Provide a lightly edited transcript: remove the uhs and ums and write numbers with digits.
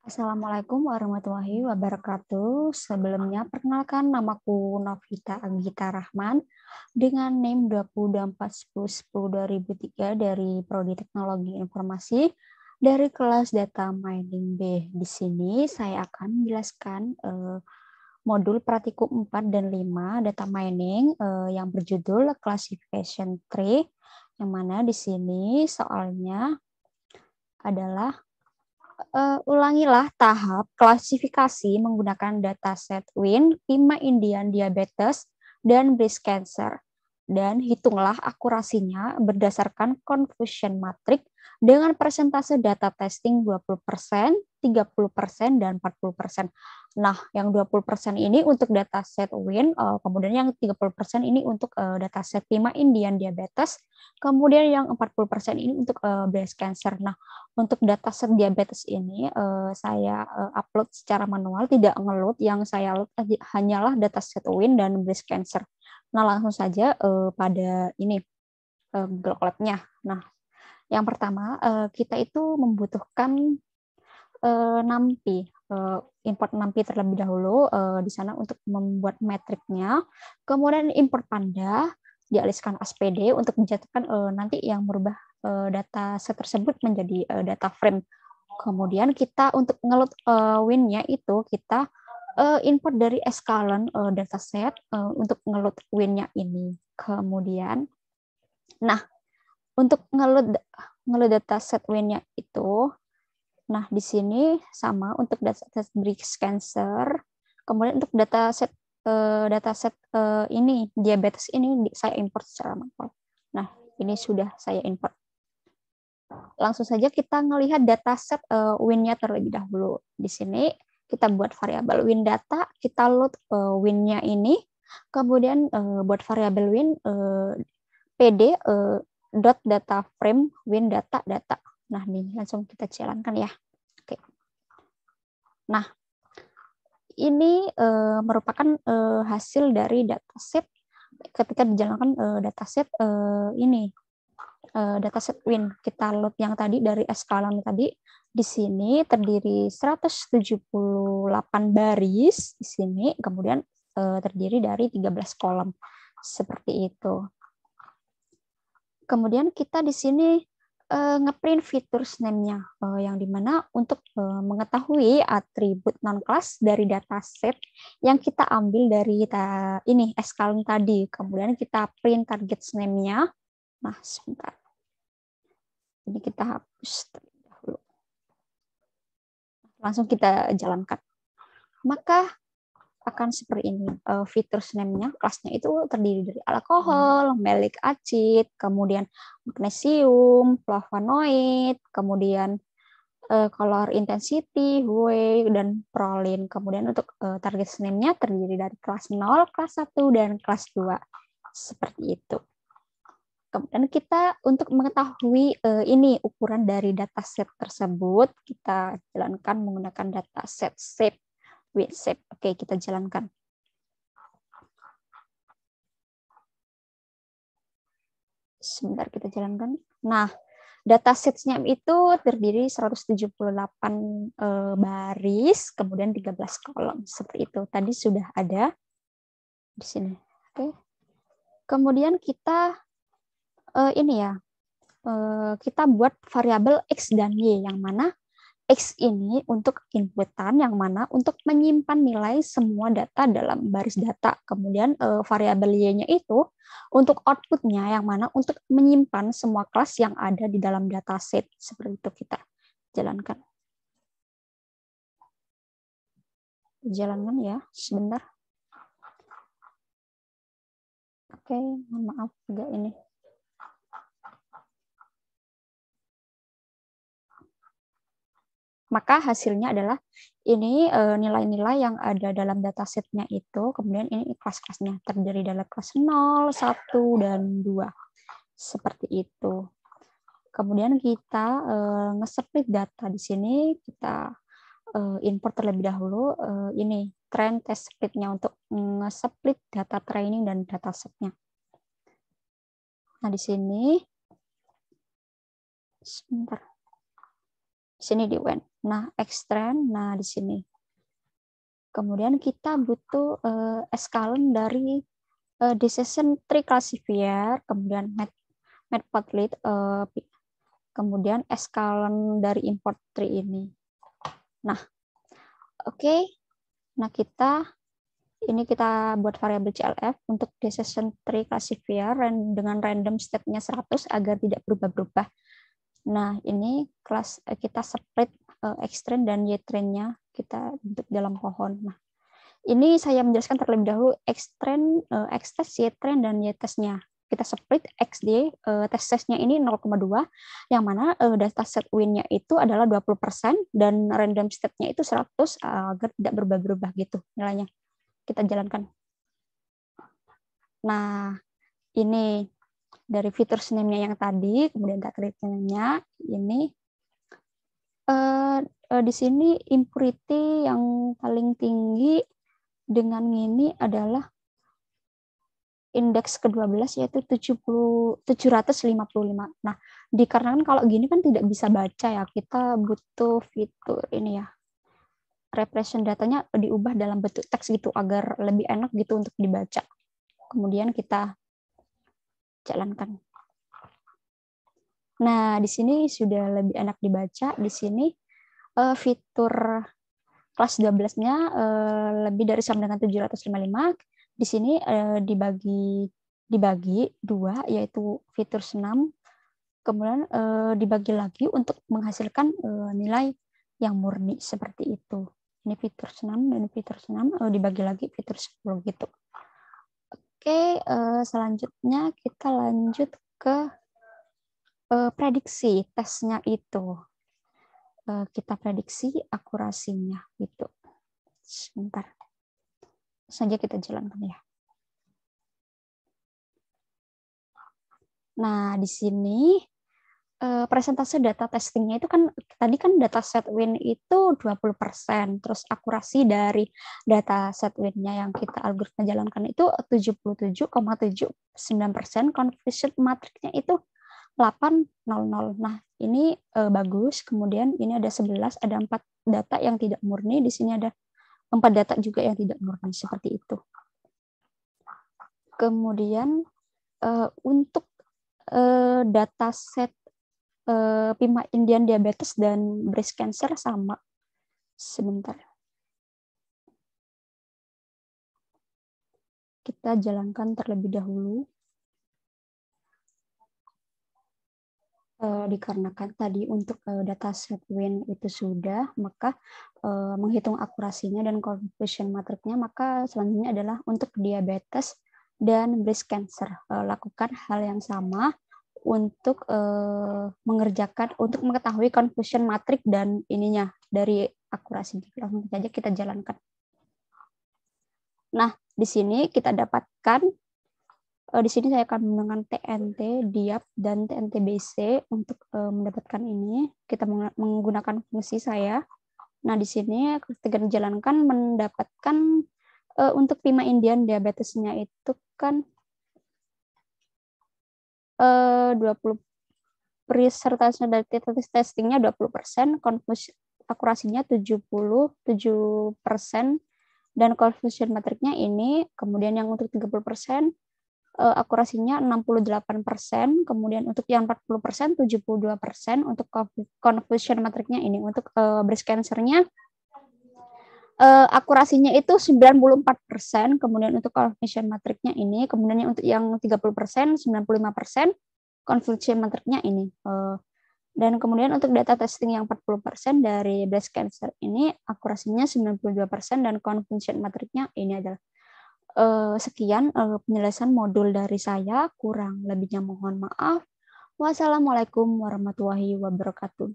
Assalamualaikum warahmatullahi wabarakatuh. Sebelumnya, perkenalkan namaku Novita Anggita Rahman dengan NIM 20241010-2003 dari Prodi Teknologi Informasi dari kelas Data Mining B. Di sini saya akan menjelaskan modul Praktikum 4 dan 5 Data Mining yang berjudul Classification Tree, yang mana di sini soalnya adalah ulangilah tahap klasifikasi menggunakan dataset WIN, PIMA Indian Diabetes, dan Breast Cancer. Dan hitunglah akurasinya berdasarkan confusion matrix dengan persentase data testing 20%, 30%, dan 40%. Nah, yang 20% ini untuk dataset WIN, kemudian yang 30% ini untuk dataset PIMA Indian Diabetes, kemudian yang 40% ini untuk breast cancer. Nah, untuk dataset diabetes ini saya upload secara manual, tidak ngeload. Yang saya load hanyalah dataset WIN dan breast cancer. Nah, langsung saja pada ini Google Colab-nya. Nah, yang pertama kita itu membutuhkan NumPy, import NumPy terlebih dahulu di sana untuk membuat metriknya. Kemudian import Panda, dialiskan SPD untuk menjatuhkan nanti yang merubah data set tersebut menjadi data frame. Kemudian kita untuk ngeload WIN-nya itu kita import dari Escalon dataset untuk ngeload WIN-nya ini. Kemudian, nah untuk ngeload dataset WIN-nya itu, nah di sini sama untuk dataset breast cancer. Kemudian untuk dataset ini diabetes ini saya import secara manual. Nah ini sudah saya import. Langsung saja kita melihat dataset WIN-nya terlebih dahulu. Di sini kita buat variabel WIN data, kita load WIN-nya ini, kemudian buat variabel WIN PD dot data frame WIN data data. Nah, ini langsung kita jalankan ya. Oke. Nah, ini merupakan hasil dari dataset ketika dijalankan dataset ini. Dataset WIN kita load yang tadi dari Escalon tadi. Di sini terdiri 178 baris di sini, kemudian terdiri dari 13 kolom seperti itu. Kemudian kita di sini ngeprint features name-nya yang dimana untuk mengetahui atribut non-class dari dataset yang kita ambil dari ini Escalon tadi. Kemudian kita print target name-nya. Nah, sebentar. Ini kita hapus terlebih dahulu. Langsung kita jalankan. Maka akan seperti ini. Features name-nya, kelasnya itu terdiri dari alkohol, malic acid, kemudian magnesium, flavonoid, kemudian color intensity, hue, dan prolin. Kemudian untuk target name-nya terdiri dari kelas 0, kelas 1, dan kelas 2. Seperti itu. Kemudian kita untuk mengetahui ini ukuran dari dataset tersebut, kita jalankan menggunakan dataset shape, with shape. Oke, kita jalankan. Sebentar kita jalankan. Nah, datasetnya itu terdiri 178 baris, kemudian 13 kolom. Seperti itu. Tadi sudah ada di sini. Oke. Kemudian kita ini ya, kita buat variabel X dan Y, yang mana X ini untuk inputan, yang mana untuk menyimpan nilai semua data dalam baris data. Kemudian variabel Y-nya itu untuk outputnya, yang mana untuk menyimpan semua kelas yang ada di dalam dataset. Seperti itu kita jalankan. Jalankan ya, sebentar. Oke, mohon maaf agak ini. Maka hasilnya adalah ini nilai-nilai yang ada dalam datasetnya itu, kemudian ini kelas-kelasnya terdiri dari kelas 0, 1, dan 2. Seperti itu. Kemudian kita nge-split data di sini, kita import terlebih dahulu ini trend test splitnya untuk nge-split data training dan datasetnya. Nah, di sini sebentar. Di sini di when. Nah, extend, nah di sini. Kemudian kita butuh eskalen dari decision tree classifier, kemudian matplotlib, kemudian eskalen dari import tree ini. Nah, oke. Nah, ini kita buat variabel CLF untuk decision tree classifier dengan random state-nya 100 agar tidak berubah-ubah. Nah, ini kelas kita split X-train dan Y-train-nya kita bentuk dalam pohon. Nah, ini saya menjelaskan terlebih dahulu X-train, X-test, Y-train, dan Y-test-nya. Kita split XD, test-testnya ini 0,2, yang mana data set win-nya itu adalah 20%, dan random state-nya itu 100 agar tidak berubah-ubah gitu nilainya. Kita jalankan. Nah, ini dari fitur name-nya yang tadi, kemudian data name-nya ini di sini impurity yang paling tinggi dengan ini adalah indeks ke-12 yaitu 755. Nah, dikarenakan kalau gini kan tidak bisa baca ya, kita butuh fitur ini ya. Represent datanya diubah dalam bentuk teks gitu agar lebih enak gitu untuk dibaca. Kemudian kita jalankan. Nah, di sini sudah lebih enak dibaca. Di sini fitur kelas 12-nya lebih dari sama dengan 755. Di sini dibagi dua, yaitu fitur senam. Kemudian dibagi lagi untuk menghasilkan nilai yang murni seperti itu. Ini fitur senam dan fitur senam dibagi lagi fitur 10 gitu. Oke, selanjutnya kita lanjut ke prediksi tesnya itu. Kita prediksi akurasinya gitu. Sebentar. Saja kita jalankan ya. Nah, di sini presentase data testingnya itu kan tadi kan data set win itu 20%, terus akurasi dari data set win-nya yang kita algoritma jalankan itu 77,79%, confusion matrixnya itu 800. Nah, ini bagus. Kemudian ini ada 11, ada 4 data yang tidak murni, di sini ada 4 data juga yang tidak murni seperti itu. Kemudian untuk data set PIMA Indian diabetes dan breast cancer sama. Sebentar. Kita jalankan terlebih dahulu. Dikarenakan tadi untuk data set win itu sudah, maka menghitung akurasinya dan confusion matrixnya, maka selanjutnya adalah untuk diabetes dan breast cancer. Lakukan hal yang sama untuk mengerjakan, untuk mengetahui confusion matrix dan ininya dari akurasinya. Langsung saja kita jalankan. Nah, di sini kita dapatkan, di sini saya akan menggunakan TNT, DIAP, dan TNT-BC untuk mendapatkan ini. Kita menggunakan fungsi saya. Nah, di sini ketika dijalankan mendapatkan untuk PIMA Indian diabetesnya itu kan 20 presentasi dari testingnya 20%, akurasinya 77%, dan confusion matrixnya ini, kemudian yang untuk 30%, akurasinya 68%, kemudian untuk yang 40%, 72%, untuk confusion matrixnya ini, untuk breast cancer-nya, akurasinya itu 94%, kemudian untuk confusion matrixnya ini, kemudian untuk yang 30%, 95%, confusion matrixnya ini. Dan kemudian untuk data testing yang 40% dari breast cancer ini, akurasinya 92%, dan confusion matrixnya ini adalah. Sekian penjelasan modul dari saya, kurang lebihnya mohon maaf. Wassalamualaikum warahmatullahi wabarakatuh.